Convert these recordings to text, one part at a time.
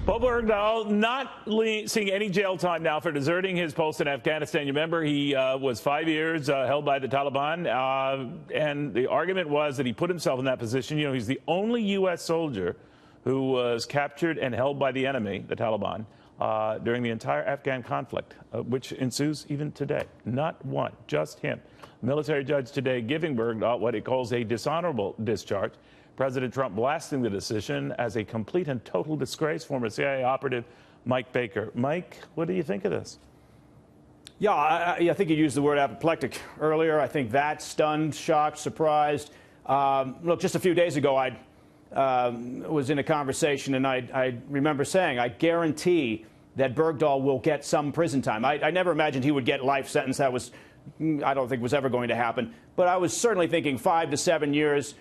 Well, Bergdahl not seeing any jail time now for deserting his post in Afghanistan. You remember he was 5 years held by the Taliban, and the argument was that he put himself in that position. You know, he's the only U.S. soldier who was captured and held by the enemy, the Taliban, during the entire Afghan conflict, which ensues even today. Not one, just him. Military judge today giving Bergdahl what he calls a dishonorable discharge. President Trump blasting the decision as a complete and total disgrace. Former CIA operative Mike Baker. Mike, what do you think of this? Yeah, I think you used the word apoplectic earlier. I think that stunned, shocked, surprised. Look, just a few days ago, I was in a conversation, and I remember saying, I guarantee that Bergdahl will get some prison time. I never imagined he would get life sentence. That was, I don't think was ever going to happen. But I was certainly thinking 5 to 7 years,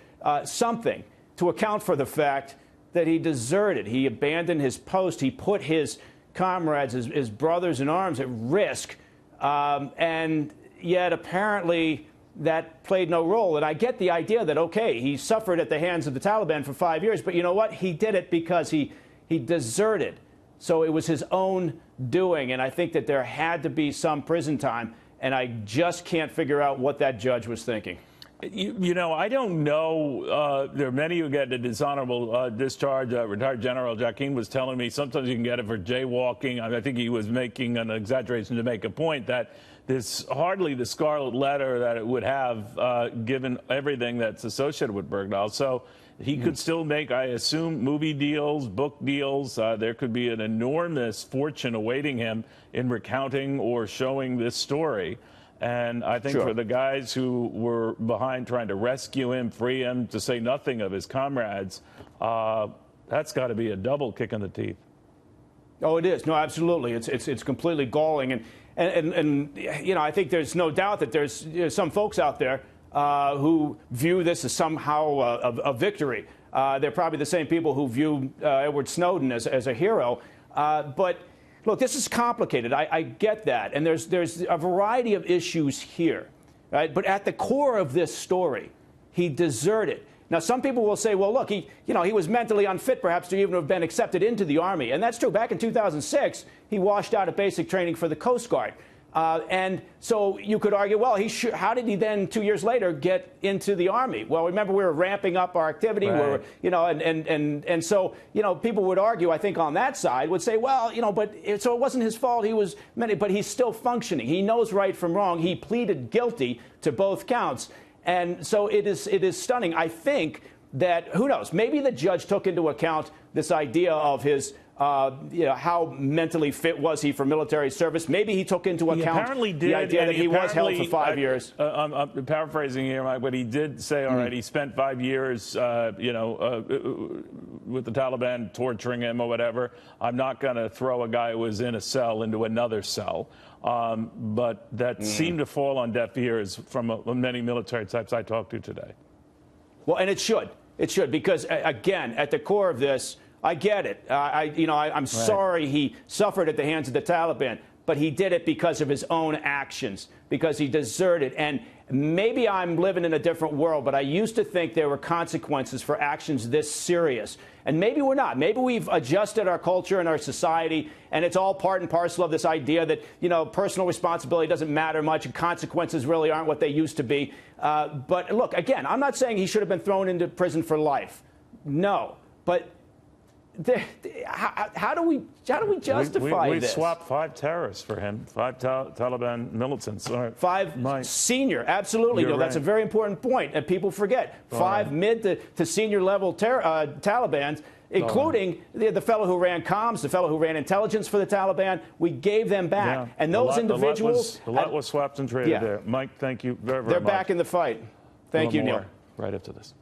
something to account for the fact that he deserted. He abandoned his post. He put his comrades, his brothers in arms at risk. And yet apparently that played no role. And I get the idea that, OK, he suffered at the hands of the Taliban for 5 years. But you know what? He did it because he deserted. So it was his own doing. And I think that there had to be some prison time. And I just can't figure out what that judge was thinking. You know, I don't know. There are many who get a dishonorable discharge. Retired General Joaquin was telling me sometimes you can get it for jaywalking. I think he was making an exaggeration to make a point that this hardly the scarlet letter that it would have given everything that's associated with Bergdahl. So he could still make, I assume, movie deals, book deals. There could be an enormous fortune awaiting him in recounting or showing this story. And I think for the guys who were behind trying to rescue him, free him, to say nothing of his comrades, that's got to be a double kick in the teeth. Oh, it is. No, absolutely. It's completely galling. And you know, I think there's no doubt that there's some folks out there who view this as somehow a victory. They're probably the same people who view Edward Snowden as a hero. But look, this is complicated. I get that. And there's a variety of issues here, right? But at the core of this story, he deserted. Now, some people will say, well, look, he was mentally unfit perhaps to even have been accepted into the Army. And that's true. Back in 2006, he washed out of basic training for the Coast Guard. And so you could argue, well, how did he then 2 years later get into the Army? Well, remember, we were ramping up our activity. Right. And so, people would argue, I think on that side, would say, well, so it wasn't his fault. But he's still functioning. He knows right from wrong. He pleaded guilty to both counts. And so it is stunning. I think that, who knows, maybe the judge took into account this idea of his how mentally fit was he for military service. Maybe he took into account the idea that he was held for 5 years. I'm paraphrasing here, Mike, but he did say, all right, he spent 5 years, with the Taliban torturing him or whatever. I'm not going to throw a guy who was in a cell into another cell. But that seemed to fall on deaf ears from many military types I talked to today. Well, and it should. It should, because, again, at the core of this, I get it. I'm sorry he suffered at the hands of the Taliban, but he did it because of his own actions, because he deserted. And maybe I'm living in a different world, but I used to think there were consequences for actions this serious. And maybe we're not. Maybe we've adjusted our culture and our society, and it's all part and parcel of this idea that, personal responsibility doesn't matter much and consequences really aren't what they used to be. But look, again, I'm not saying he should have been thrown into prison for life. No. But how do we justify this? We swapped 5 terrorists for him, 5 Taliban militants. All right. 5 senior, absolutely. That's a very important point, and people forget. 5 mid to senior level Talibans, including the fellow who ran comms, the fellow who ran intelligence for the Taliban. We gave them back, and those individuals. A lot was swapped and traded there. Mike, thank you very much. They're back in the fight. Thank you, Neil. Right after this.